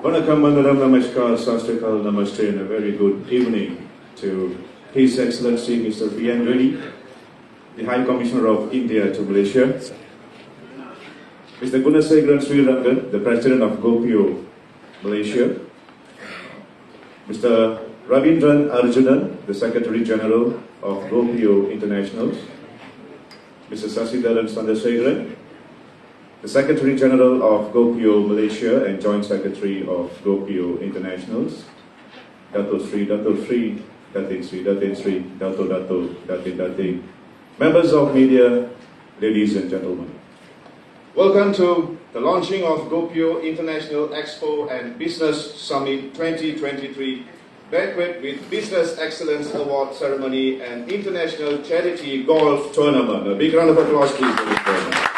Vanakkam, Vandaram, Namaskar, Sastakal, Namaste, and a very good evening to His Excellency Mr. Reddy, the High Commissioner of India to Malaysia, Mr. Gunasekharan Srirangan, the President of GOPIO Malaysia, Mr. Ravindran Arjunan, the Secretary General of GOPIO International, Mr. Sasidharan Chandrasekharan, the Secretary General of GOPIO Malaysia and Joint Secretary of GOPIO International, Dato Sri, Datin Sri, Datin, members of media, ladies and gentlemen. Welcome to the launching of GOPIO International Expo and Business Summit 2023 Banquet with Business Excellence Award Ceremony and International Charity Golf Tournament. A big round of applause, please, for this tournament.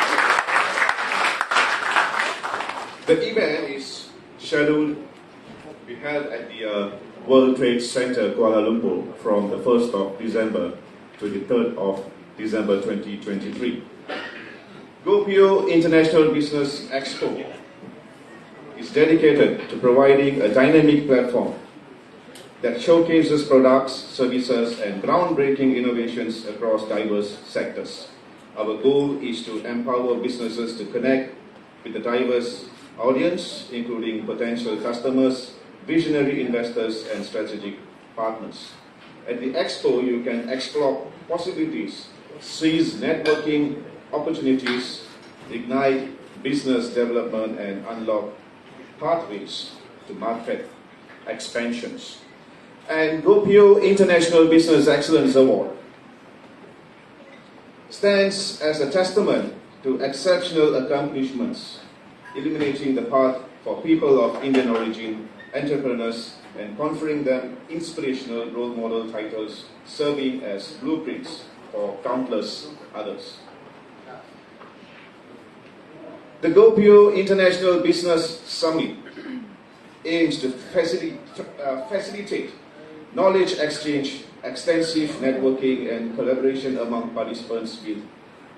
The event is scheduled to be held at the World Trade Center, Kuala Lumpur from the 1st of December to the 3rd of December 2023. GOPIO International Business Expo is dedicated to providing a dynamic platform that showcases products, services, and groundbreaking innovations across diverse sectors. Our goal is to empower businesses to connect with the diverse audience, including potential customers, visionary investors, and strategic partners. At the Expo, you can explore possibilities, seize networking opportunities, ignite business development, and unlock pathways to market expansions. And GOPIO International Business Excellence Award stands as a testament to exceptional accomplishments, illuminating the path for people of Indian origin, entrepreneurs, and conferring them inspirational role model titles, serving as blueprints for countless others. The GOPIO International Business Summit aims to facilitate knowledge exchange, extensive networking, and collaboration among participants with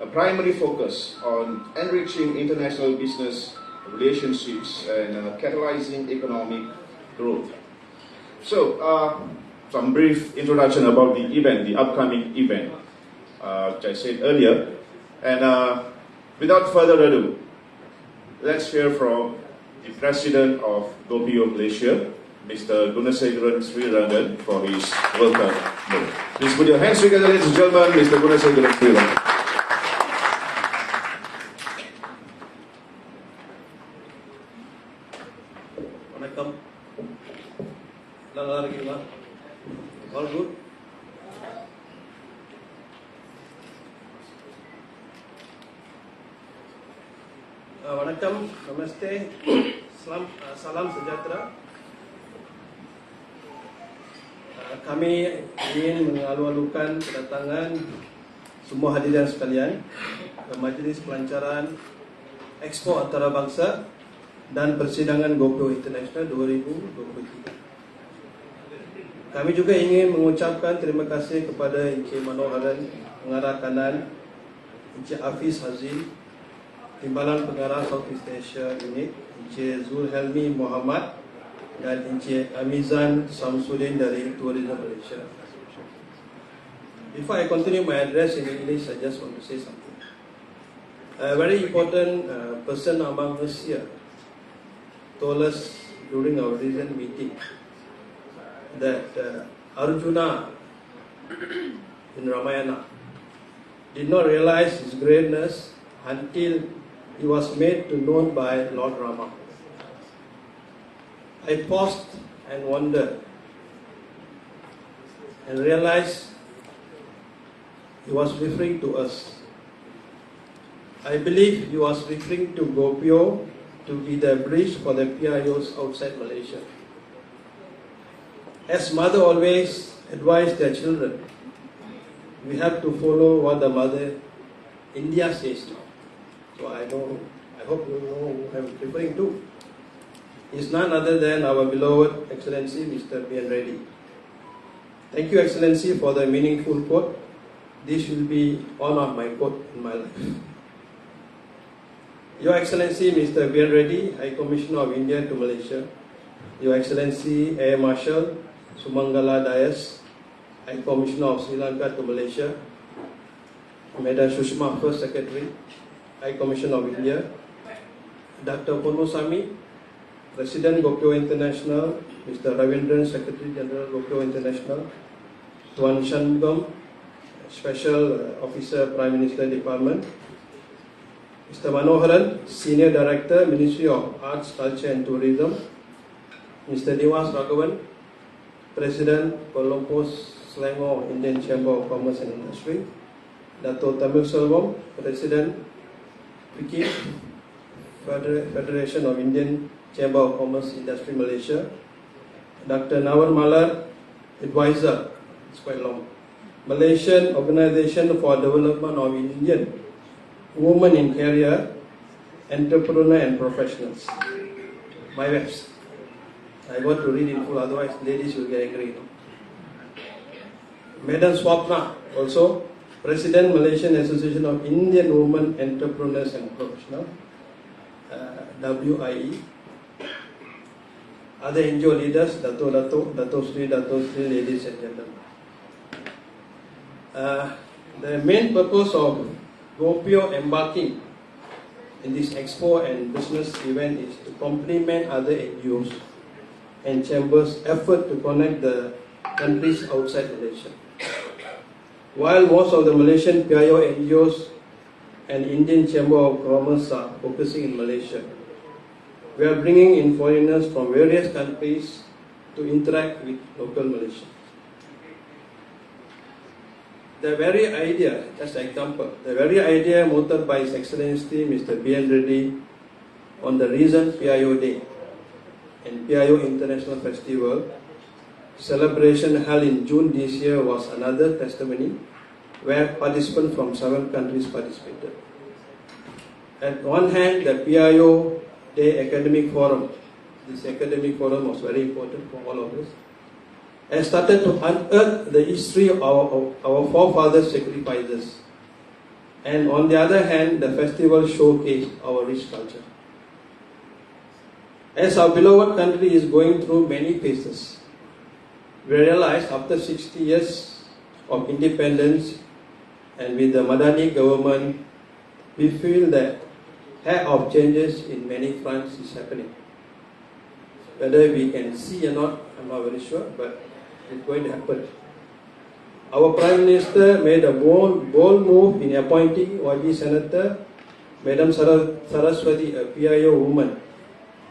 a primary focus on enriching international business relationships and catalyzing economic growth. So, some brief introduction about the event, the upcoming event, which I said earlier. And without further ado, let's hear from the President of GOPIO Malaysia, Mr. Gunasekharan Srirangan, for his welcome note. Please put your hands together, ladies and gentlemen, Mr. Gunasekharan Srirangan. Vanakkam. நல்லா இருக்கீங்களா? All good? Vanakkam, namaste, salam sejahtera. Kami ingin mengalu-alukan kedatangan semua hadirin sekalian ke Majlis Pelancaran Expo Antarabangsa dan Persidangan GOPIO International 2023. Kami juga ingin mengucapkan terima kasih kepada Encik Manoharan Pengarah Kanan, Encik Hafiz Hazim, Timbalan Pengarah Southeast Asia Unit, Encik Zulhelmi Muhammad dan Encik Amizan Samsudin dari Tourism Malaysia. Before I continue my address in English, I just want to say something. A very important person among us here told us during our recent meeting that Arjuna in Ramayana did not realize his greatness until he was made to known by Lord Rama. I paused and wondered and realized he was referring to us. I believe he was referring to Gopio to be the bridge for the PIOs outside Malaysia. As mother always advised their children, we have to follow what the mother India says now. So I hope you know who I'm referring to. Is none other than our beloved Excellency Mr. Reddy. Thank you, Excellency, for the meaningful quote. This will be one of my quotes in my life. Your Excellency Mr. Reddy, High Commissioner of India to Malaysia. Your Excellency Air Marshal Sumangala Dayas, High Commissioner of Sri Lanka to Malaysia. Madam Sushma, First Secretary, High Commissioner of India. Dr. Ponusami, President Gopio International. Mr. Ravindran, Secretary General Gopio International. Tuan Shanmugam, Special Officer, Prime Minister Department. Mr. Manoharan, Senior Director, Ministry of Arts, Culture and Tourism. Mr. Niwas Raghavan, President, Kuala Lumpur Selangor Indian Chamber of Commerce and Industry. Dato' Tamil Selvam, President, FICI, Federation of Indian Chamber of Commerce Industry Malaysia. Dr. Nawar Malar, Advisor, it's quite long, Malaysian Organisation for Development of Indian Women in Career, Entrepreneur and Professionals. My webs. I got to read in full, otherwise ladies will get angry. Madam Swapna, also President, Malaysian Association of Indian Women Entrepreneurs and Professionals, WIE. Other NGO leaders, Dato' Sri, ladies and gentlemen. The main purpose of GOPIO embarking in this Expo and business event is to complement other NGOs and chambers' effort to connect the countries outside Malaysia. While most of the Malaysian PIO NGOs and Indian Chamber of Commerce are focusing in Malaysia, we are bringing in foreigners from various countries to interact with local Malaysians. The very idea, just an example, the very idea motored by His Excellency Mr. Reddy on the recent PIO Day and PIO International Festival celebration held in June this year was another testimony where participants from 7 countries participated. At one hand, the PIO Day Academic Forum, this academic forum was very important for all of us, has started to unearth the history of our forefathers' sacrifices. And on the other hand, the festival showcased our rich culture. As our beloved country is going through many phases, we realized after 60 years of independence and with the Madani government, we feel that hair of changes in many fronts is happening. Whether we can see or not, I'm not very sure, but it's going to happen. Our Prime Minister made a bold move in appointing YB Senator Madam Saraswati, a PIO woman,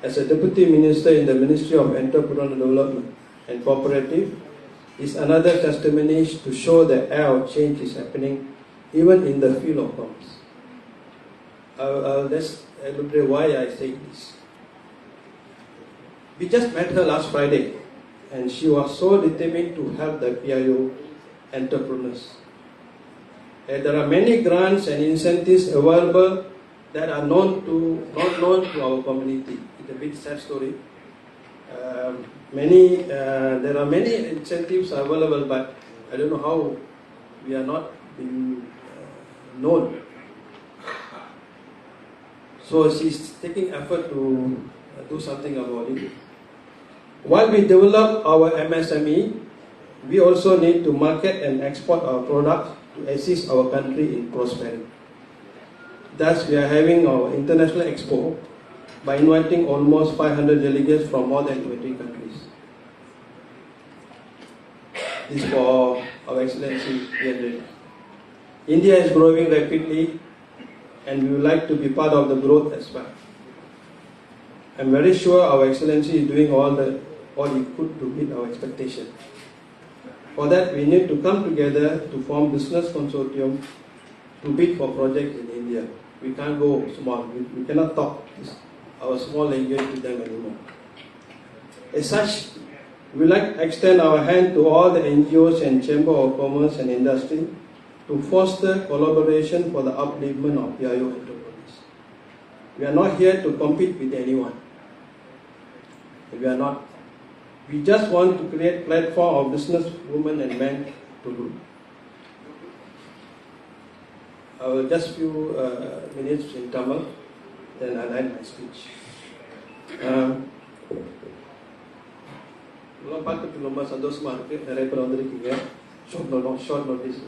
as a Deputy Minister in the Ministry of Entrepreneurial Development and Cooperative is another testimony to show that air of change is happening even in the field of commerce. I'll just elaborate why I say this. We just met her last Friday and she was so determined to help the PIO entrepreneurs. And there are many grants and incentives available that are not known to our community. It's a bit sad story. There are many incentives available, but I don't know how we are not being known. So she's taking effort to do something about it. While we develop our MSME, we also need to market and export our products to assist our country in prospering. Thus, we are having our International Expo by inviting almost 500 delegates from more than 20 countries. This is for our Excellency Mr. India is growing rapidly and we would like to be part of the growth as well. I'm very sure our Excellency is doing all he could to meet our expectation. For that, we need to come together to form business consortium to bid for projects in India. We can't go small. We cannot talk our small language to them anymore. As such, we would like to extend our hand to all the NGOs and Chamber of Commerce and Industry to foster collaboration for the upliftment of PIO enterprises. We are not here to compete with anyone. We are not. We just want to create platform of business women and men to do. I will just few minutes in Tamil, then I'll end my speech. பார்க்கறதுக்கு ரொம்ப சந்தோஷமா இருக்கு. நிறைய பேர் வந்திருக்கீங்க. Short notice.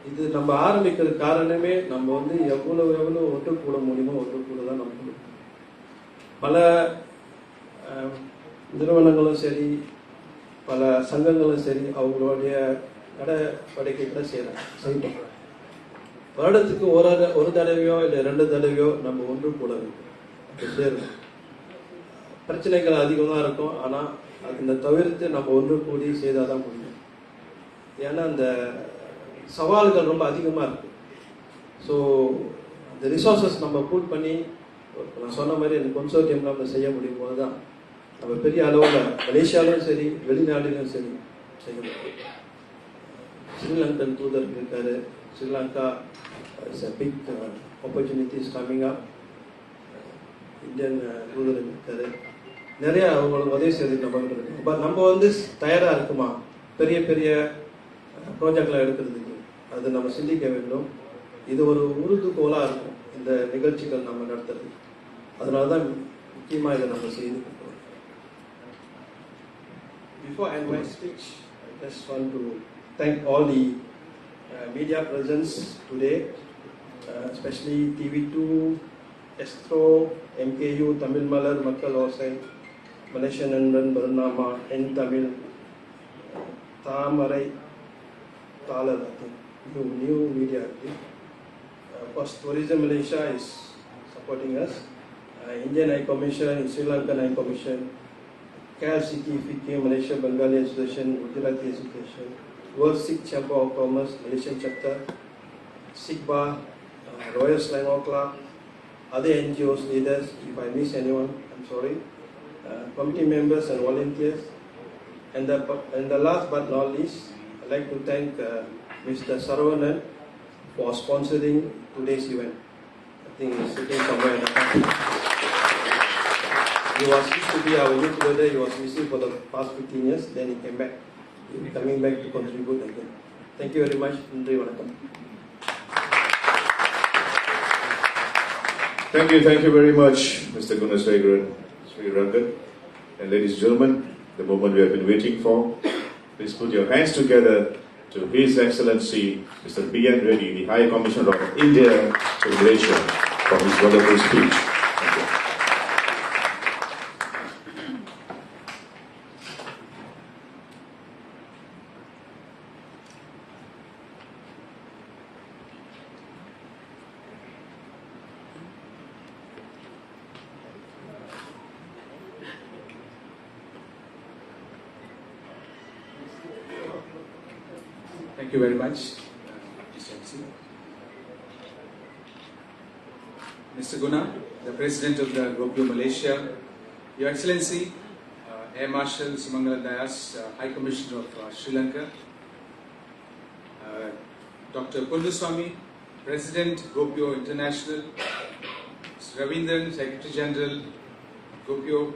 இது நம்ம ஆரம்பிக்கிற காரணமே நம்ம வந்து எவ்வளவு ஒன்று கூட முடியுமோ ஒன்று கூட தான் நம்ம பல நிறுவனங்களும் சரி பல சங்கங்களும் சரி அவங்களுடைய நடவடிக்கைகளை செய்யறாங்க. வருடத்துக்கு ஒரு தடவையோ இல்லை 2 தடவையோ நம்ம ஒன்று கூட சேரும். பிரச்சனைகள் அதிகம் தான் இருக்கும். ஆனால் அதை தவிர்த்து நம்ம ஒன்று கூடி செய்தால் தான் முடியும். ஏன்னா அந்த சவால்கள் ரொம்ப அதிகமாக இருக்கு. ஸோ அந்த ரிசோர்ஸஸ் நம்ம பூல் பண்ணி நான் சொன்ன மாதிரி அந்த கன்சோர்டியம் நம்ம செய்ய முடியும் போது தான் நம்ம பெரிய அளவில் மலேசியாவிலும் சரி வெளிநாடுகளும் சரி செய்ய முடியும். ஸ்ரீலங்கன் தூதர் இருக்காரு. Sri Lanka is a big opportunities coming up. Indian தூதர் இருக்காரு. நிறைய அவங்களுக்கு உதவி செய்யறதுக்கு நம்ம இருக்கு. பட் நம்ம வந்து தயாராக இருக்குமா பெரிய பெரிய ப்ராஜெக்ட்லாம் எடுக்கிறதுக்கு? அது நம்ம சிந்திக்க வேண்டும். இது ஒரு உறுதுகோலாக இருக்கும் இந்த நிகழ்ச்சிகள் நம்ம நடத்துறது. அதனால தான் முக்கியமாக இதை நம்ம செய்து கொடுக்கிறோம். Before I end my speech, I just want to thank all the media presence today, especially TV2, Expo, MKU, Tamil Malar, Makkal Osai, Malaysian Nandan, Bernama, Entamizh, Tamarai, Talar, I think, new media. Of course, Tourism Malaysia is supporting us. Indian High Commission, Sri Lankan High Commission, KLCT, FIKI, Malaysia Bengali Association, Gujarati Association, World Sikh Chamber of Commerce, Malaysian chapter, Sikh Bar, Royal Selangor Club, other NGOs, leaders. If I miss anyone, I'm sorry. Committee members and volunteers. And the last but not least, I'd like to thank Mr. Saravanan for sponsoring today's event. I think he's sitting somewhere in the country. He was used to be our youth leader. He was missing for the past 15 years. Then he came back. He'll be coming back to contribute again. Thank you very much. Nandri vanakkam. Thank you very much, Mr. Gunaswegran Sri Rangan. And ladies and gentlemen, the moment we have been waiting for, please put your hands together to His Excellency Mr. B.N. Reddy, the High Commissioner of India to Malaysia, for his wonderful speech. Thank you. Thank you very much, Mr. MC. Mr. Guna, the President of the GOPIO Malaysia, Your Excellency, Air Marshal Sumangala Dayas, High Commissioner of Sri Lanka, Dr. Kunduswamy, President GOPIO International, Mr. Ravindran, Secretary General, GOPIO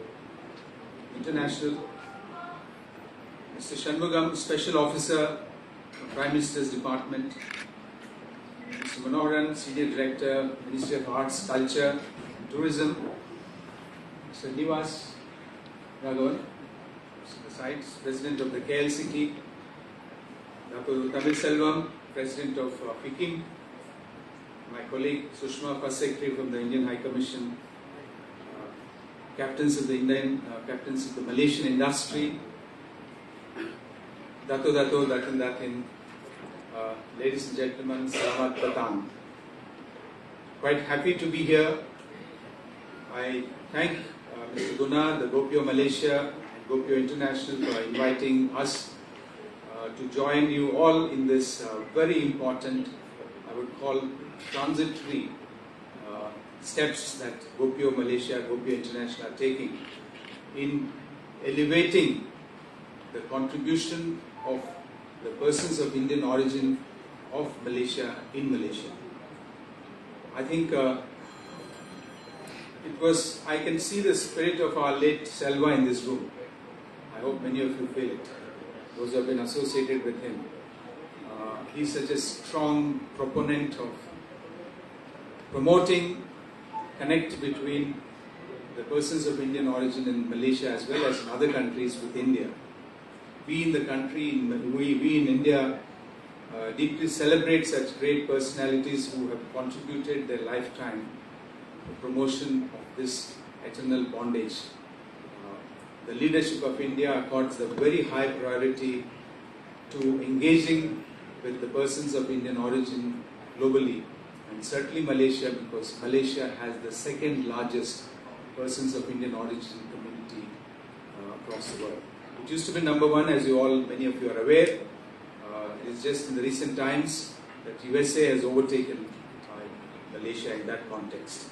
International, Mr. Shanmugam, Special Officer, Prime Minister's Department, Mr. Manoharan, Senior Director, Ministry of Arts, Culture, and Tourism, Mr. Nivas Raghavan, besides President of the KLCT, Dr. Tamil Selvam, President of FICIM, my colleague Sushma, First Secretary from the Indian High Commission, captains of the Malaysian industry, Datin, ladies and gentlemen, Selamat Datang. Quite happy to be here. I thank Mr. Guna, the GOPIO Malaysia and GOPIO International for inviting us to join you all in this very important, I would call, transitory steps that GOPIO Malaysia, GOPIO International are taking in elevating the contribution of the persons of Indian origin of Malaysia in Malaysia. I think I can see the spirit of our late Selva in this room. I hope many of you feel it, those who have been associated with him. He's such a strong proponent of promoting connect between the persons of Indian origin in Malaysia as well as in other countries with India. We in the country, we in India deeply celebrate such great personalities who have contributed their lifetime to promotion of this eternal bondage. The leadership of India accords a very high priority to engaging with the persons of Indian origin globally, and certainly Malaysia, because Malaysia has the second largest persons of Indian origin community across the world. It used to be number one, as many of you are aware. It's just in the recent times that USA has overtaken Malaysia in that context.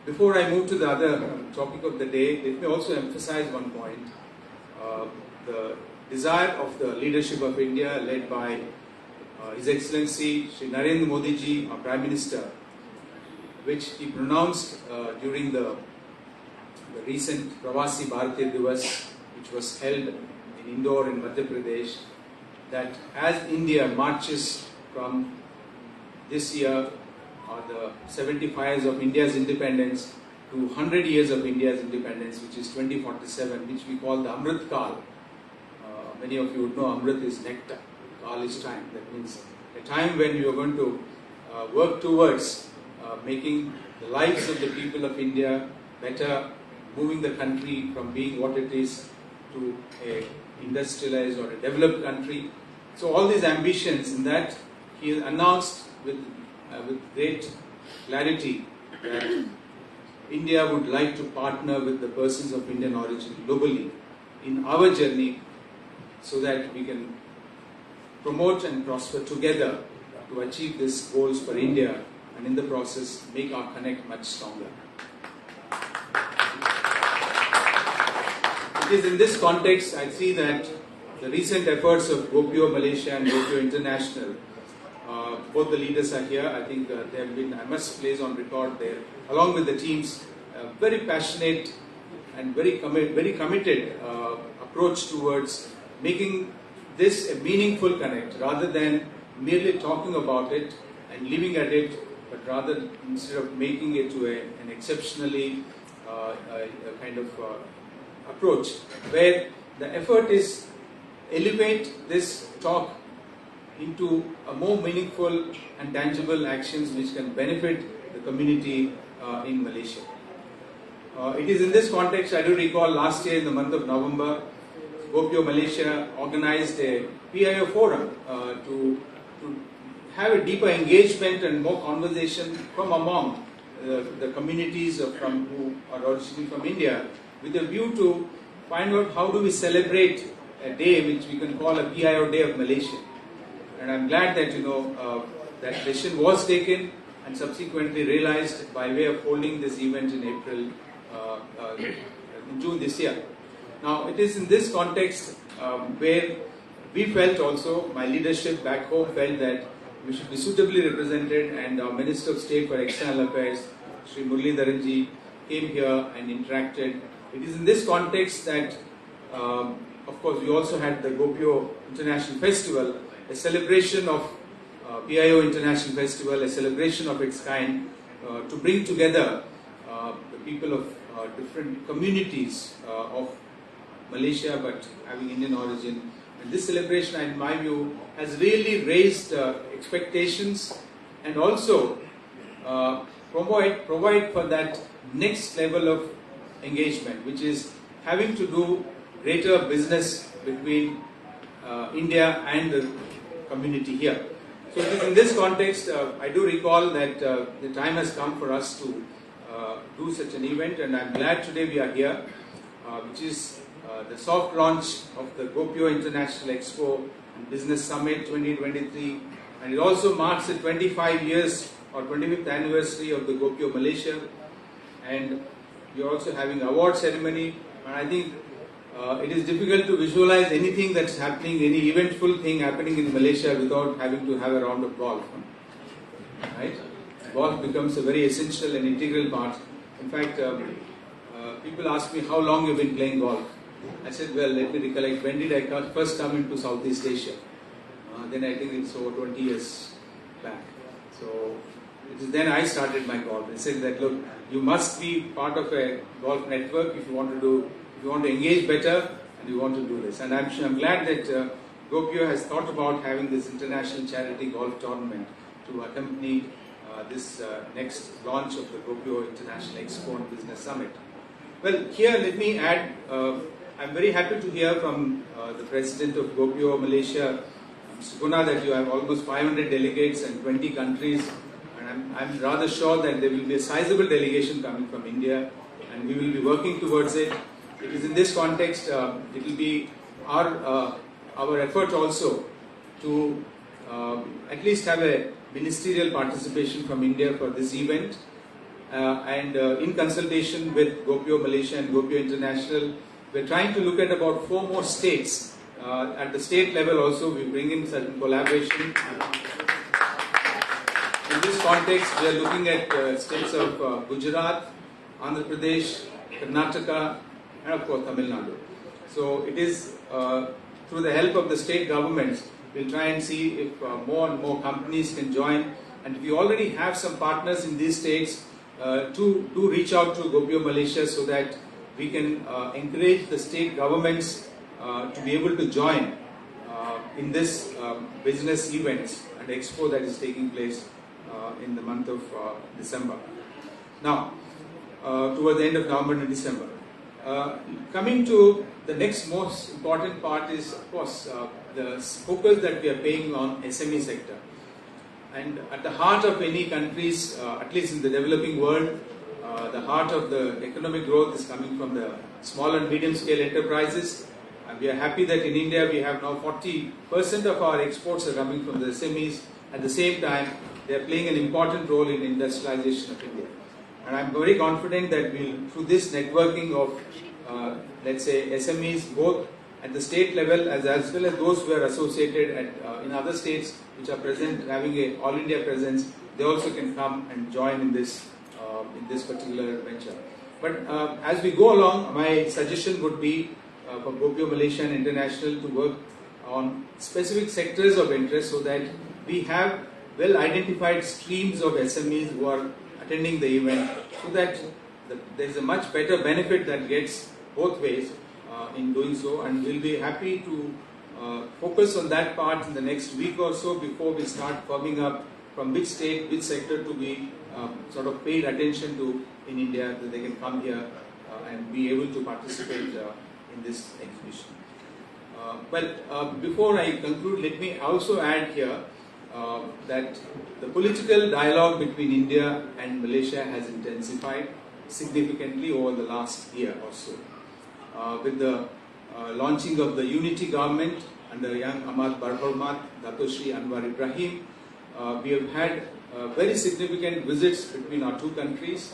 Before I move to the other topic of the day, let me also emphasize one point. The desire of the leadership of India, led by His Excellency Shri Narendra Modi ji, our Prime Minister, which he pronounced during the recent Pravasi Bharatiya Divas, which was held in Indore in Madhya Pradesh, that as India marches from this year, the 75 years of India's independence to 100 years of India's independence, which is 2047, which we call the Amrit Kal. Many of you would know Amrit is nectar, Kal is time. That means a time when we are going to work towards making the lives of the people of India better, moving the country from being what it is to a industrialized or a developed country. So all these ambitions, in that he announced with great clarity that India would like to partner with the persons of Indian origin globally in our journey, so that we can promote and prosper together to achieve these goals for India, and in the process make our connect much stronger. It is in this context I see that the recent efforts of GOPIO Malaysia and GOPIO International, both the leaders are here. I think they have been, I must place on record there, along with the teams, very passionate and very committed approach towards making this a meaningful connect, rather than merely talking about it and leaving at it, but rather instead of making it to an exceptionally kind of approach, where the effort is elevate this talk into a more meaningful and tangible actions which can benefit the community in Malaysia. It is in this context, I do recall last year in the month of November, GOPIO Malaysia organized a PIO forum to have a deeper engagement and more conversation from among the communities who are originally from India, with a view to find out how do we celebrate a day which we can call a PIO Day of Malaysia. And I'm glad that that decision was taken and subsequently realized by way of holding this event in June this year. Now it is in this context where we felt also, my leadership back home felt that we should be suitably represented, and our Minister of State for External Affairs, Sri Muralidharan ji, came here and interacted. It is in this context that, of course, we also had the GOPIO International Festival, a celebration of PIO International Festival, a celebration of its kind, to bring together the people of different communities of Malaysia but having Indian origin. And this celebration, in my view, has really raised expectations and also provide for that next level of engagement, which is having to do greater business between India and the community here. So it is in this context, I do recall that the time has come for us to do such an event, and I'm glad today we are here, which is the soft launch of the Gopio International Expo and Business Summit 2023, and it also marks the 25 years or 25th anniversary of the GOPIO Malaysia, and we are also having award ceremony, and I think it is difficult to visualize anything that's happening, any eventful thing happening in Malaysia without having to have a round of golf. Right? Golf becomes a very essential and integral part. In fact, people ask me how long you've been playing golf. I said, well, let me recollect, when did I first come into Southeast Asia? Then I think it's over 20 years back. So it is then I started my golf. I said that, look, you must be part of a golf network if you want to engage better and you want to do this. And I'm glad that GOPIO has thought about having this international charity golf tournament to accompany this next launch of the GOPIO International Expo and Business Summit. Well, here let me add, I'm very happy to hear from the President of GOPIO Malaysia, Mr. Guna, that you have almost 500 delegates and 20 countries, and I'm rather sure that there will be a sizable delegation coming from India, and we will be working towards it. It is in this context, it will be our effort also to at least have a ministerial participation from India for this event, and in consultation with GOPIO Malaysia and GOPIO International, we're trying to look at about 4 more states. At the state level also, we bring in certain collaboration. In this context, we are looking at states of Gujarat, Andhra Pradesh, Karnataka, and of course Tamil Nadu. So it is through the help of the state governments, we'll try and see if more and more companies can join. And we already have some partners in these states to reach out to GOPIO Malaysia so that we can encourage the state governments to be able to join in this business events and expo that is taking place in the month of December. Now, towards the end of November and December. Coming to the next most important part is, of course, the focus that we are paying on SME sector. And at the heart of any countries, at least in the developing world, the heart of the economic growth is coming from the small and medium scale enterprises. And we are happy that in India we have now 40% of our exports are coming from the SMEs. At the same time, they are playing an important role in industrialization of India. And I'm very confident that through this networking of, let's say, SMEs, both at the state level as well as those who are associated in other states which are present, having a all India presence, they also can come and join in this particular venture. But as we go along, my suggestion would be for GOPIO Malaysia and International to work on specific sectors of interest so that we have well identified streams of SMEs who are attending the event, so that there is a much better benefit that gets both ways in doing so, and we'll be happy to focus on that part in the next week or so before we start firming up from which state, which sector to be sort of paid attention to in India, that they can come here and be able to participate in this exhibition. But before I conclude, let me also add here that the political dialogue between India and Malaysia has intensified significantly over the last year or so. With the launching of the unity government under Yang Amat Berhormat Dato Sri Anwar Ibrahim, we have had very significant visits between our two countries.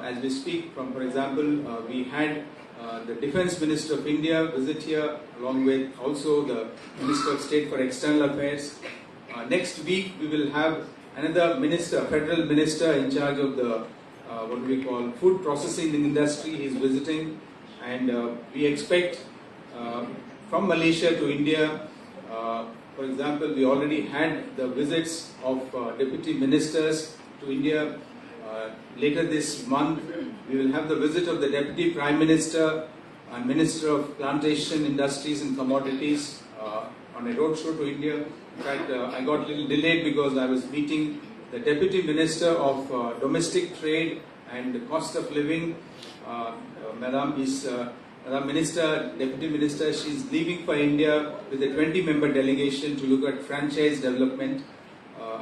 As we speak, for example, we had the Defence Minister of India visit here, along with also the Minister of State for External Affairs. Next week, we will have another minister, federal minister in charge of the what we call food processing industry. He is visiting, and we expect from Malaysia to India For example, we already had the visits of deputy ministers to India. Later this month, we will have the visit of the Deputy Prime Minister and Minister of Plantation, Industries and Commodities on a roadshow to India. In fact, I got a little delayed because I was meeting the Deputy Minister of Domestic Trade and Cost of Living. Madam Minister, Deputy Minister, she is leaving for India with a 20-member delegation to look at franchise development.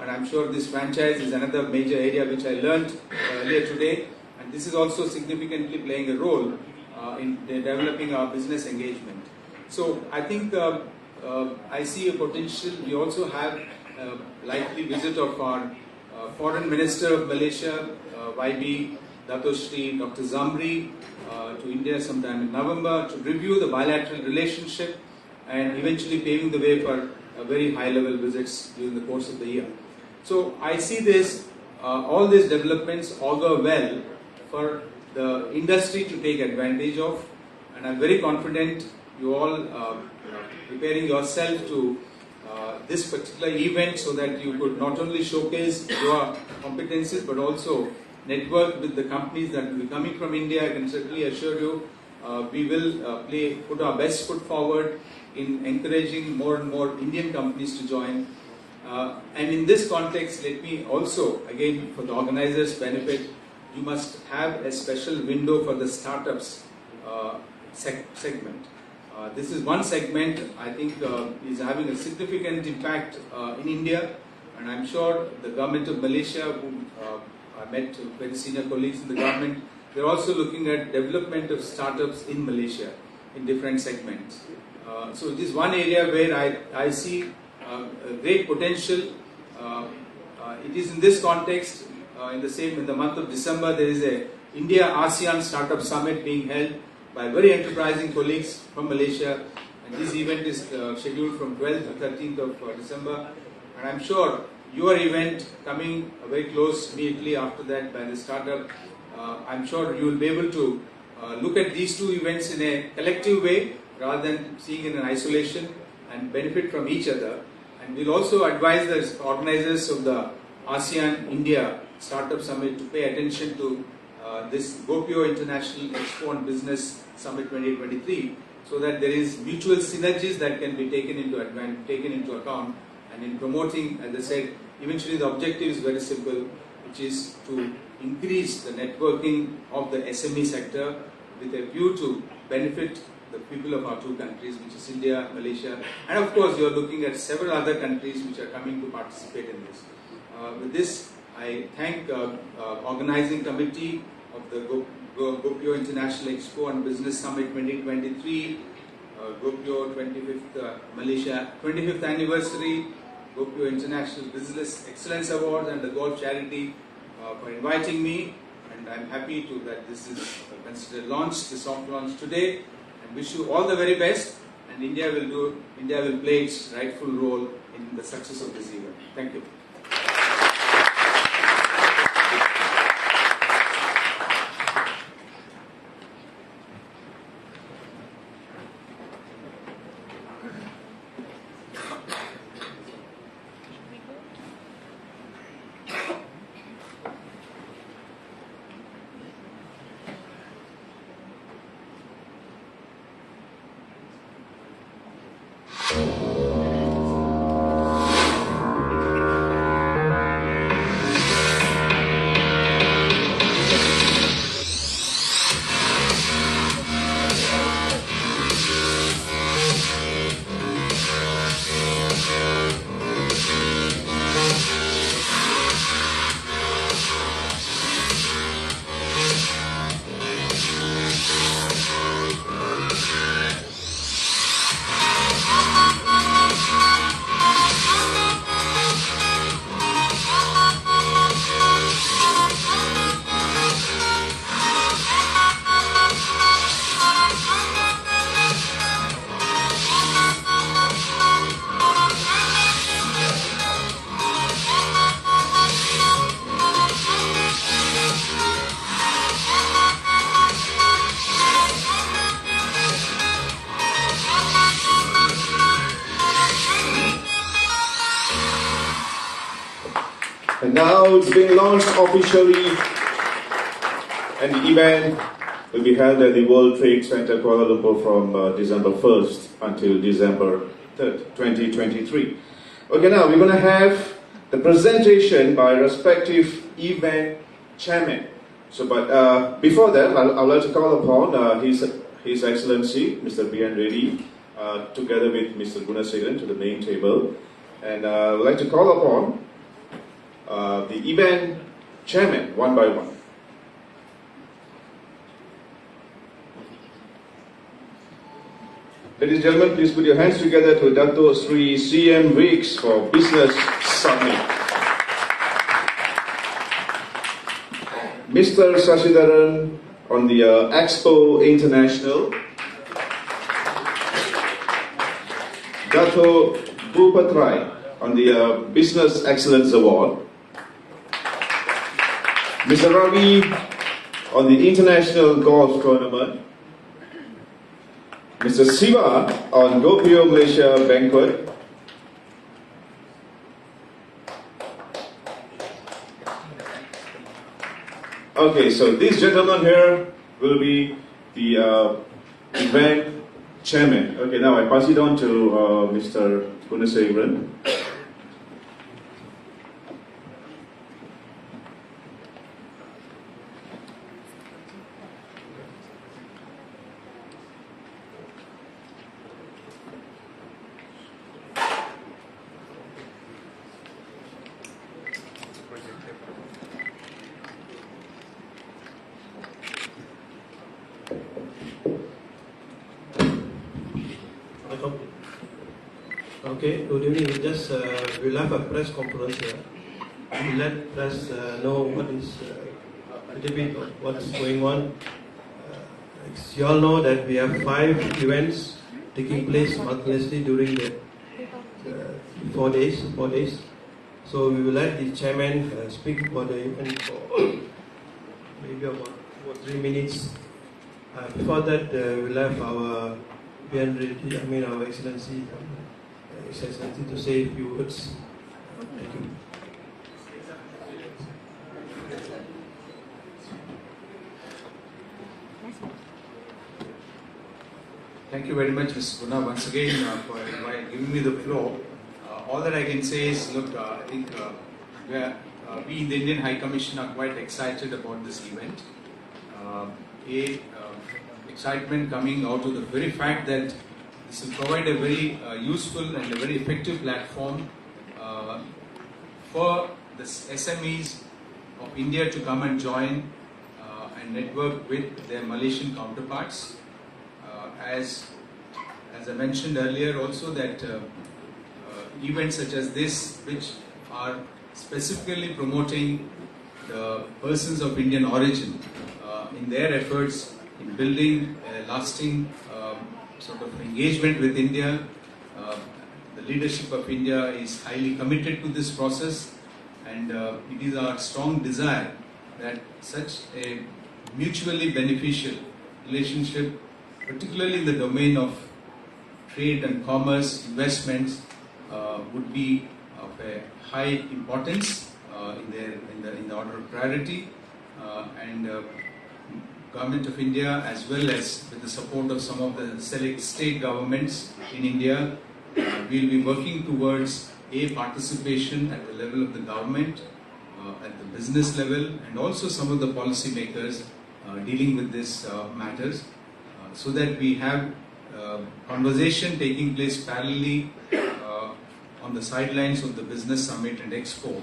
And I'm sure this franchise is another major area which I learned earlier today. And this is also significantly playing a role in developing our business engagement. So I think I see a potential. We also have a likely visit of our Foreign Minister of Malaysia, YB Dato Shri Dr. Zamri, to India sometime in November to review the bilateral relationship and eventually paving the way for very high-level visits during the course of the year. So I see this, all these developments augur well for the industry to take advantage of, and I'm very confident you all preparing yourself to this particular event so that you could not only showcase your competencies but also network with the companies that will be coming from India. I can certainly assure you we will put our best foot forward in encouraging more and more Indian companies to join. And in this context, let me also, again, for the organizers' benefit, you must have a special window for the startups segment. This is one segment I think is having a significant impact in India, and I'm sure the government of Malaysia, whom I met very senior colleagues in the government, they're also looking at development of startups in Malaysia in different segments. So it is one area where I see a great potential. It is in this context, in the month of December, there is a India ASEAN Startup Summit being held by very enterprising colleagues from Malaysia, and this event is scheduled from 12th to 13th of December, and I'm sure your event coming very close immediately after that by the startup, I'm sure you will be able to look at these two events in a collective way rather than seeing in an isolation and benefit from each other. And we'll also advise the organizers of the ASEAN India Startup Summit to pay attention to this Gopio International Expo and Business Summit 2023, so that there is mutual synergies that can be taken into account, and in promoting, as I said, eventually the objective is very simple, which is to increase the networking of the SME sector with a view to benefit the people of our two countries, which is India, Malaysia, and of course you are looking at several other countries which are coming to participate in this. With this, I thank organizing committee of the GOPIO International Expo and Business Summit 2023, GOPIO 25th Malaysia 25th Anniversary, GOPIO International Business Excellence Award and the Golf Charity for inviting me, and I'm happy that this is considered launched, the soft launch today, and wish you all the very best, and India will play its rightful role in the success of this event. Thank you. now it's been launched officially, and the event will be held at the World Trade Center Kuala Lumpur from December 1st until December 3rd, 2023. Okay, now we're going to have the presentation by respective event chairman. So, but before that, I'd like to call upon His Excellency Mr. Reddy, together with Mr. Gunasegaran to the main table, and I'd like to call upon the event chairman one by one. Ladies and gentlemen, please put your hands together to Dato Sri CM Weeks for Business Summit. Mr. Sasidaran on the Expo International. Dato Bupatrai on the Business Excellence Award. Mr. Ravi on the International Golf Tournament. Mr. Siva on GOPIO Malaysia Banquet. Okay, so these gentlemen here will be the event chairman. Okay, now I pass it on to Mr. Gunasegaran. Okay, good evening. We'll have a press conference here. We'll let press know what is a little bit of what's going on. As you all know that we have 5 events taking place simultaneously during the 4 days. So we will let the chairman speak for the event for maybe about 3 minutes. Before that, we'll have our our Excellency to say a few words. Thank you. Thank you very much, Mr. Guna, once again for giving me the floor. All that I can say is, look, I think we in the Indian High Commission are quite excited about this event. Excitement coming out of the very fact that this will provide a very useful and a very effective platform for the SMEs of India to come and join and network with their Malaysian counterparts. As I mentioned earlier also, that events such as this, which are specifically promoting the persons of Indian origin in their efforts in building a lasting sort of engagement with India. The leadership of India is highly committed to this process, and it is our strong desire that such a mutually beneficial relationship, particularly in the domain of trade and commerce, investments, would be of a high importance in the order of priority, and Government of India, as well as with the support of some of the select state governments in India, will be working towards participation at the level of the government, at the business level, and also some of the policy makers dealing with these matters, so that we have conversation taking place parallelly on the sidelines of the Business Summit and Expo,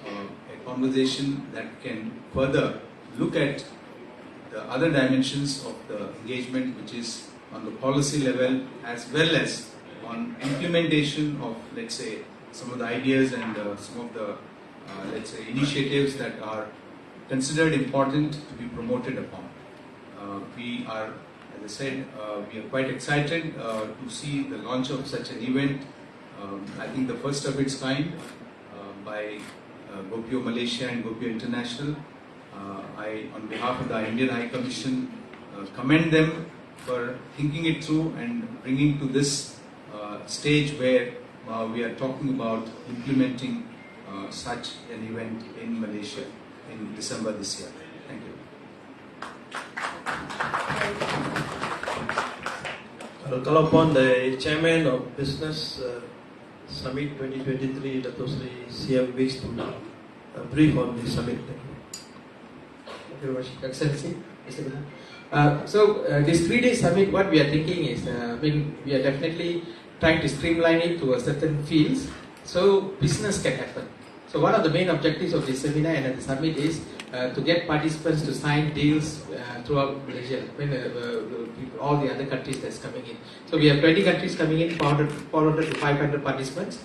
a conversation that can further look at the other dimensions of the engagement, which is on the policy level as well as on implementation of, let's say, some of the ideas and some of the, let's say, initiatives that are considered important to be promoted upon. We are, as I said, we are quite excited to see the launch of such an event. I think the first of its kind by GOPIO Malaysia and GOPIO International. I, on behalf of the Indian High Commission, commend them for thinking it through and bringing to this stage where we are talking about implementing such an event in Malaysia in December this year. Thank you. I'll call upon the Chairman of Business Summit 2023, Dato' Sri CM Weeks, to brief on the summit. Thank you very much, Excellency Mr. This 3-day summit, what we are thinking is, we are definitely trying to streamline it to a certain fields so business can happen. So one of the main objectives of this seminar and the summit is to get participants to sign deals throughout Malaysia, all the other countries that's coming in. So we have 20 countries coming in, 400 to 500 participants.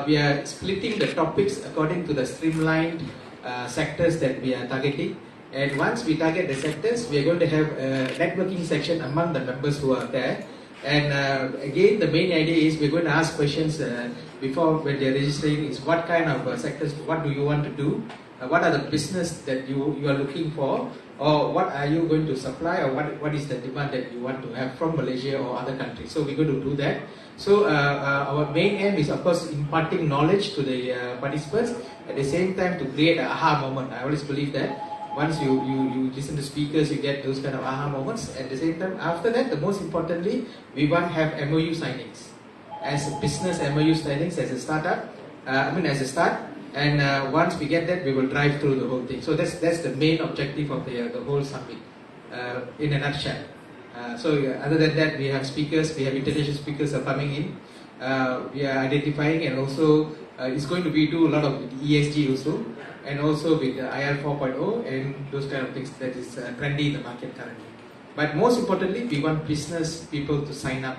We are splitting the topics according to the streamlined sectors that we are targeting. And once we target the sectors, we are going to have a networking section among the members who are there. And again, the main idea is we're going to ask questions before when they're registering is what kind of sectors, what do you want to do? What are the business that you are looking for? Or what are you going to supply? Or what is the demand that you want to have from Malaysia or other countries? So we're going to do that. So our main aim is, of course, imparting knowledge to the participants. At the same time, to create an aha moment. I always believe that. Once you listen to speakers, you get those kind of aha moments. At the same time, after that, the most importantly, we want to have MOU signings. As a business MOU signings, as a startup, as a start. And once we get that, we will drive through the whole thing. So that's the main objective of the whole summit, in a nutshell. Other than that, we have speakers, we have international speakers are coming in. We are identifying, and also it's going to be do a lot of ESG also. And also with IR 4.0 and those kind of things that is trendy in the market currently. But most importantly, we want business people to sign up,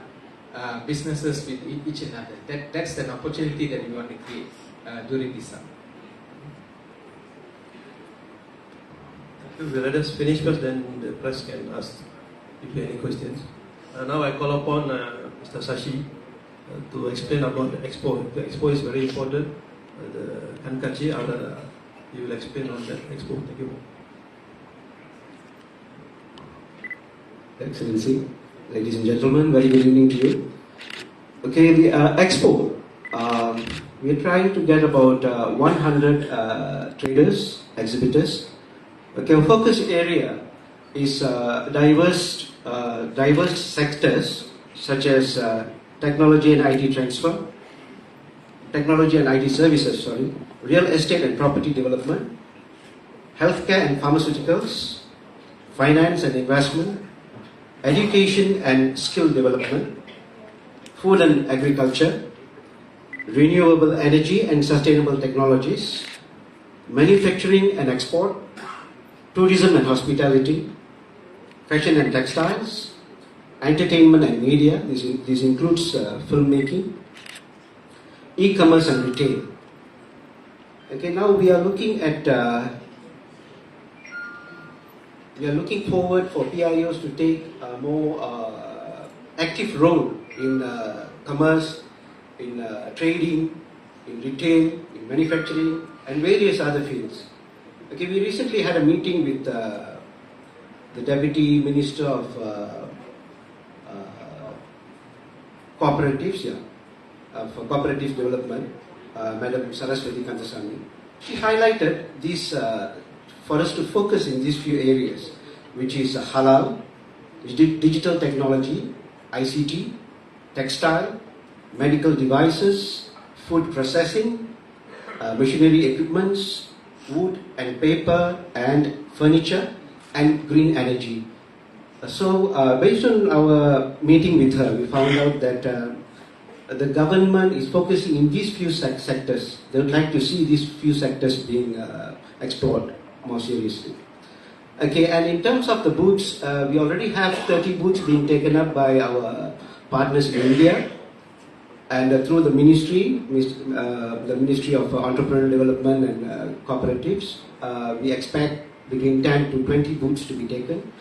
businesses with each another. That's an opportunity that we want to create during this summit. Let us finish first, then the press can ask if you have any questions. Now I call upon Mr. Sashi to explain about the Expo. The Expo is very important. The Kankachi, you will explain on that Expo. Thank you. Excellency, ladies and gentlemen, very good evening to you. Okay, the Expo, we are trying to get about 100 traders, exhibitors. Okay, our focus area is diverse sectors such as technology and IT transfer, technology and IT services, real estate and property development, healthcare and pharmaceuticals, finance and investment, education and skill development, food and agriculture, renewable energy and sustainable technologies, manufacturing and export, tourism and hospitality, fashion and textiles, entertainment and media, this includes filmmaking, e-commerce and retail. Okay, now we are looking at we are looking forward for PIOs to take a more active role in commerce, in trading, in retail, in manufacturing, and various other fields. Okay, we recently had a meeting with the Deputy Minister of Cooperatives, for Cooperative Development, Madam Saraswati Kantasamy. She highlighted this for us to focus in these few areas, which is halal, digital technology, ICT, textile, medical devices, food processing, machinery equipments, wood and paper and furniture, and green energy. So based on our meeting with her, we found out that the government is focusing in these few sectors. They would like to see these few sectors being explored more seriously. Okay, and in terms of the booths, we already have 30 booths being taken up by our partners in India, and through the ministry, the Ministry of Entrepreneurial Development and Cooperatives, we expect between 10 to 20 booths to be taken,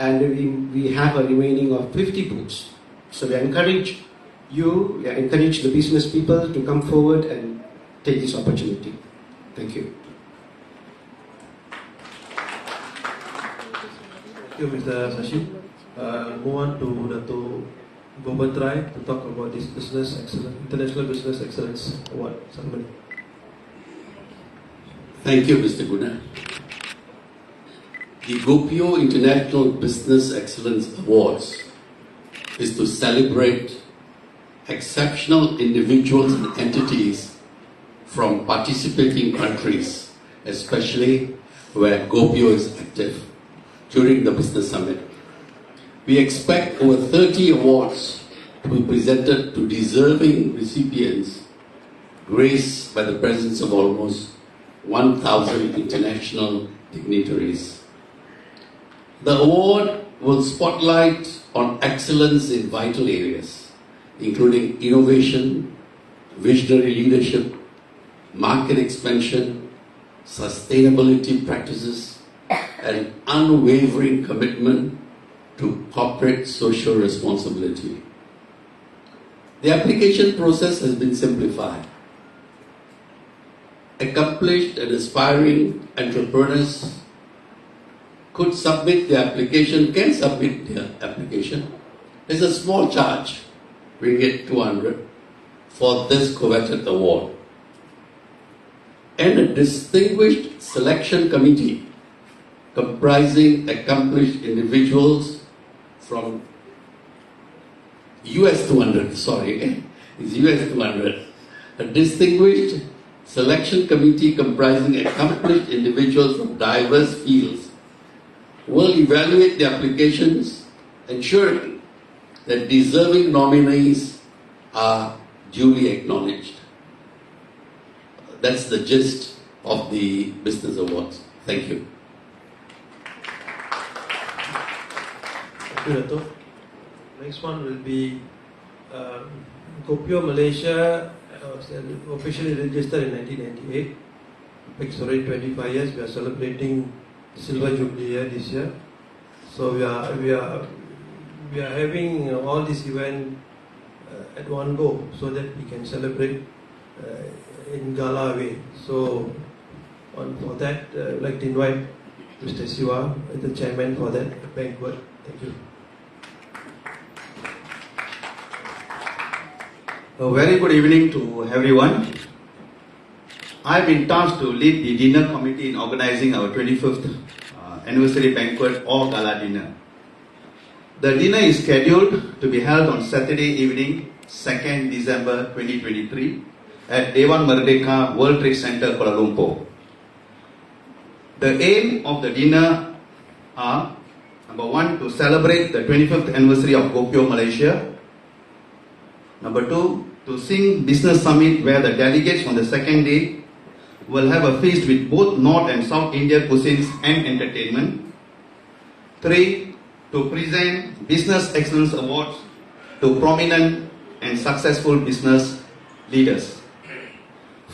and we have a remaining of 50 booths. So we encourage the business people to come forward and take this opportunity. Thank you. Thank you, Mr. Sashi. Move on to Dato' Gopio to talk about this International Business Excellence Award ceremony. Thank you, Mr. Guna. The Gopio International Business Excellence Awards is to celebrate exceptional individuals and entities from participating countries, especially where Gopio is active during the Business Summit. We expect over 30 awards to be presented to deserving recipients, graced by the presence of almost 1,000 international dignitaries. The award will spotlight on excellence in vital areas, including innovation, visionary leadership, market expansion, sustainability practices, and unwavering commitment to corporate social responsibility. The application process has been simplified. Accomplished and aspiring entrepreneurs can submit their application. There's a small charge, ringgit 200, for this coveted award. And a distinguished selection committee comprising accomplished individuals from it's US 200. A distinguished selection committee comprising accomplished individuals from diverse fields will evaluate the applications, ensuring that deserving nominees are duly acknowledged. That's the gist of the Business Awards. Thank you. Thank you, Dato'. Next one will be GOPIO Malaysia, officially registered in 1998. It's already 25 years. We are celebrating Silver Jubilee year this year. So we are having all this event at one go, so that we can celebrate in gala way. So for that, I'd like to invite Mr. Siwa, the chairman, for that banquet. Thank you. A very good evening to everyone. I've been tasked to lead the dinner committee in organizing our 25th anniversary banquet or gala dinner. The dinner is scheduled to be held on Saturday evening, 2nd December 2023 at Dewan Merdeka World Trade Center, Kuala Lumpur. The aim of the dinner are, number one, to celebrate the 25th anniversary of GOPIO Malaysia. Number two, to sing Business Summit, where the delegates on the second day will have a feast with both North and South Indian cuisines and entertainment. Three, to present Business Excellence Awards to prominent and successful business leaders.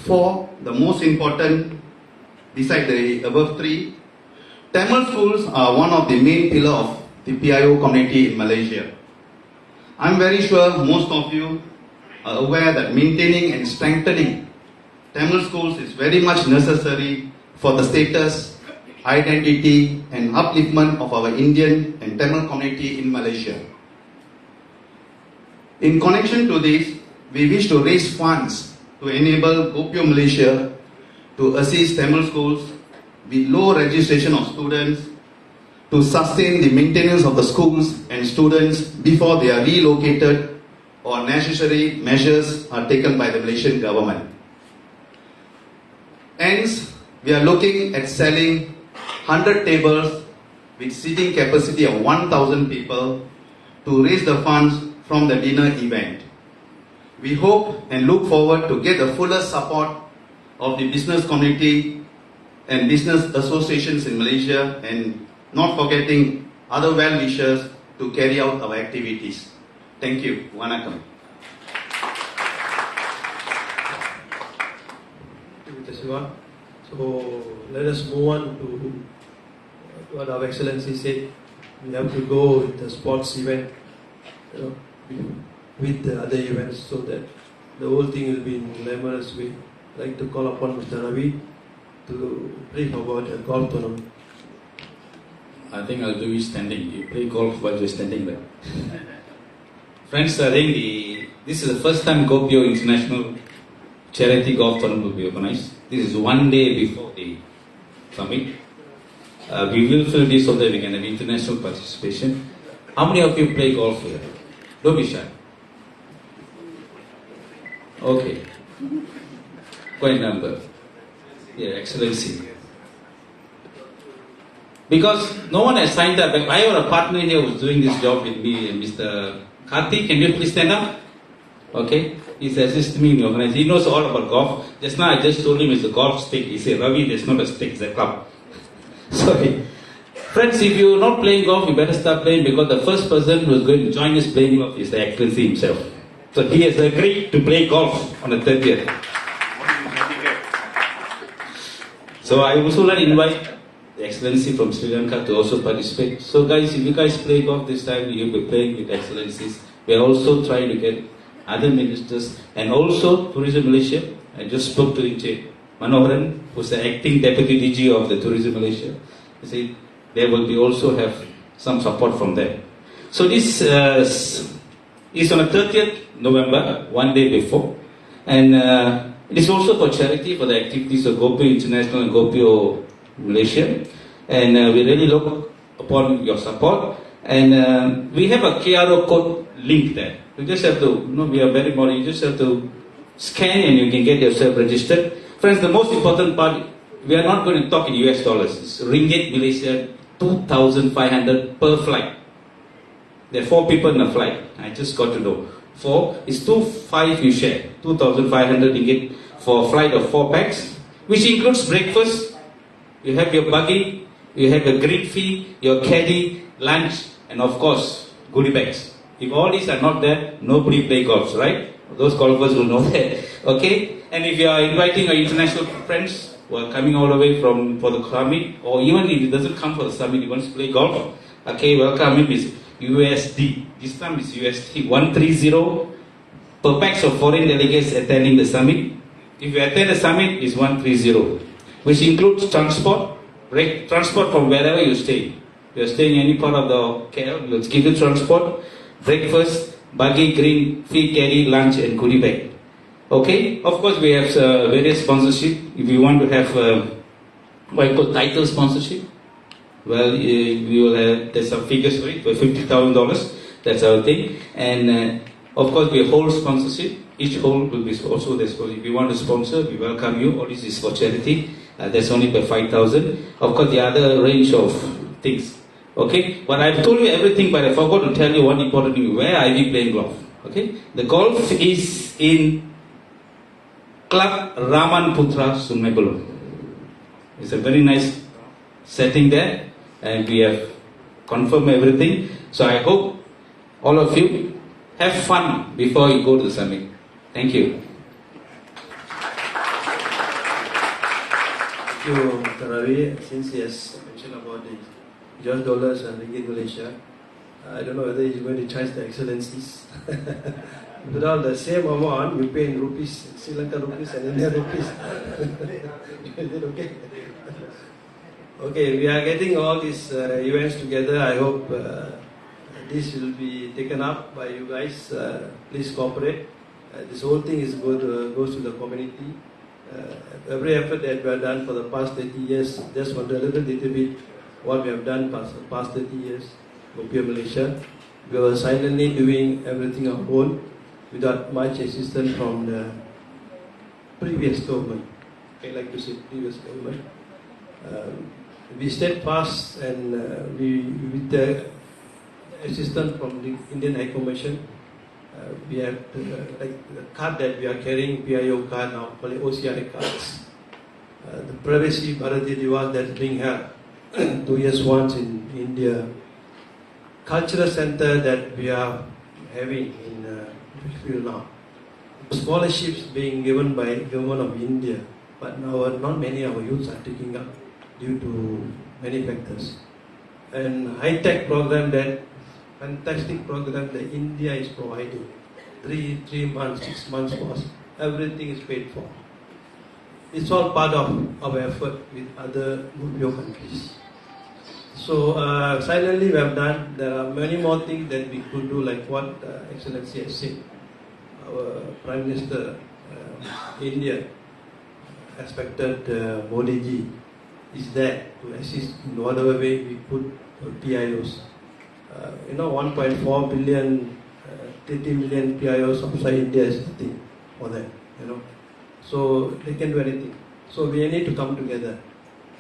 Four, the most important, beside the above three, Tamil schools are one of the main pillars of the PIO community in Malaysia. I'm very sure most of you are aware that maintaining and strengthening Tamil schools is very much necessary for the status, identity and upliftment of our Indian and Tamil community in Malaysia. In connection to this, we wish to raise funds to enable GOPIO Malaysia to assist Tamil schools with low registration of students, to sustain the maintenance of the schools and students before they are relocated or necessary measures are taken by the Malaysian government. Hence, we are looking at selling 100 tables with seating capacity of 1,000 people to raise the funds from the dinner event. We hope and look forward to get the fullest support of the business community and business associations in Malaysia, and not forgetting other well-wishers to carry out our activities. Thank you. Vanakkam. Thank you, Mr. Siwa. So let us move on to what our Excellency said. We have to go with the sports event, with the other events, so that the whole thing will be in a glamorous way. I'd like to call upon Mr. Ravi to brief about a golf tournament. I think I'll do it standing. You play golf while you're standing there. Friends, I think this is the first time GOPIO International Charity Golf Tournament will be organized. This is one day before the summit. We will fill this so that we can have international participation. How many of you play golf here? Don't be shy. Okay. Quite a number. Yeah, Excellency. Because no one has signed up. I have a partner here who's doing this job with me, Mr. Karthi. Can you please stand up? Okay. He's assisting me in organizing. He knows all about golf. Just now I just told him it's a golf stick. He said, Ravi, there's not a stick, it's a club. Sorry. Friends, if you're not playing golf, you better start playing, because the first person who's going to join us playing golf is the Excellency himself. So he has agreed to play golf on the 30th. So I also like to invite the Excellency from Sri Lanka to also participate. So guys, if you guys play golf this time, you'll be playing with Excellencies. We are also trying to get other ministers and also Tourism Malaysia. I just spoke to Encik Manoharan, who's the acting Deputy DG of the Tourism Malaysia. He said they will be also have some support from them. So this is on the 30th November, one day before. And it is also for charity, for the activities of Gopio International and Gopio Malaysia. And we really look upon your support. And we have a QR code link there. You just have to, we are very modern, you just have to scan and you can get yourself registered. Friends, the most important part, we are not going to talk in US dollars. It's Ringgit Malaysia, 2,500 per flight. There are 4 people in a flight. I just got to know. 4 is 2,500 you share. 2,500 ringgit for a flight of 4 packs, which includes breakfast. You have your buggy, you have your green fee, your caddy, lunch, and of course, goodie bags. If all these are not there, nobody play golf, right? Those golfers will know that. Okay? And if you are inviting your international friends who are coming all the way for the summit, or even if it doesn't come for the summit, he wants to play golf, okay, welcome him is USD. This time is USD 130 per pax of foreign delegates attending the summit. If you attend the summit, it's 130, which includes transport from wherever you stay. If you are staying in any part of the KL, we'll give you transport, breakfast, buggy, green, free carry, lunch, and goodie bag. Okay, of course we have various sponsorship. If you want to have what I call title sponsorship, well, we will have, there's some figures for it, for $50,000, that's our thing. And of course we hold sponsorship. Each hold will be also the sponsor. If you want to sponsor, we welcome you. All this is for charity. That's only by 5,000. Of course the other range of things. Okay, but I've told you everything, but I forgot to tell you one important thing. Where are we playing golf? Okay, the golf is in Club Raman Putra Sungai. It's a very nice setting there, and we have confirmed everything. So I hope all of you have fun before you go to the summit. Thank you. Thank you, Mr. Ravi. Since he has mentioned about the US dollars and ringgit Malaysia, I don't know whether he's going to charge the Excellencies. With all the same amount, you pay in rupees, Sri Lanka rupees and Indian rupees. Is it okay? Okay, we are getting all these events together. I hope this will be taken up by you guys. Please cooperate. This whole thing is goes to the community. Every effort that we have done for the past 30 years, just want to a little bit what we have done past 30 years, GOPIO Malaysia. We were silently doing everything our own without much assistance from the previous government. I like to say previous government. We stayed fast and with the assistance from the Indian High Commission, we have like the card that we are carrying, PIO card now, called OCI cards. The privacy Bharati Diwas that's being held 2 years once in India. Cultural center that we are having in Whitfield now. Scholarships being given by government of India, but now not many of our youths are taking up due to many factors. And high-tech program, that fantastic program that India is providing. 3 months, 6 months course, everything is paid for. It's all part of our effort with other GOPIO countries. So silently we have done. There are many more things that we could do, like what Excellency has said. Our Prime Minister India respected Modi ji is there to assist in whatever way we put PIOs. 1.4 billion, 30 million PIOs outside India is nothing for them, So they can do anything. So we need to come together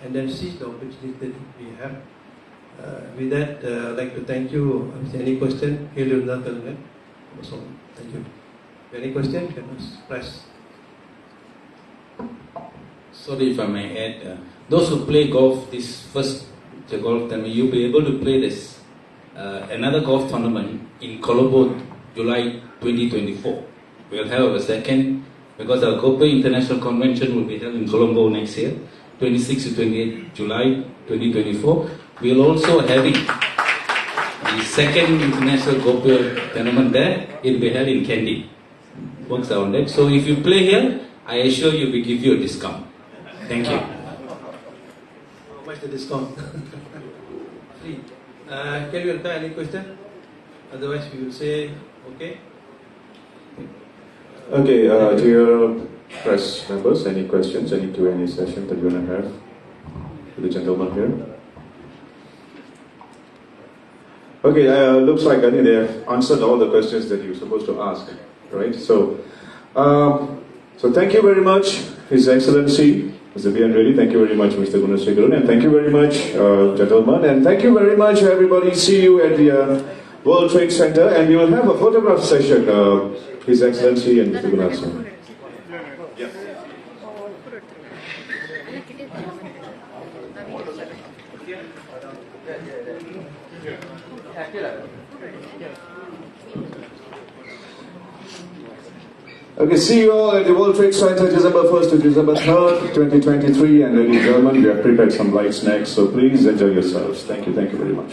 and then seize the opportunity that we have. With that, I'd like to thank you. If there any question, thank you. Any question, can press. Sorry if I may add, those who play golf this first golf tournament, you'll be able to play this another golf tournament in Colombo, July 2024. We'll have a second, because our Gopio International Convention will be held in Colombo next year, 26 to 28 July 2024. We'll also having the second International Gopio tournament there. It will be held in Kandy. Works around that. So if you play here, I assure you we give you a discount. Thank you. How much the discount? Free. Can you answer any question? Otherwise, we will say okay. Okay, dear press members, any questions, any Q&A session that you want to have with the gentleman here? Okay, looks like I think they have answered all the questions that you're supposed to ask, right? So thank you very much, His Excellency Mr. Reddy. Thank you very much, Mr. Gunasekharan, and thank you very much, gentlemen, and thank you very much, everybody. See you at the World Trade Center, and we will have a photograph session, His Excellency and Mr. Gunasekharan. Okay, see you all at the World Trade Center, December 1st to December 3rd, 2023. And ladies and gentlemen, we have prepared some light snacks, so please enjoy yourselves. Thank you very much.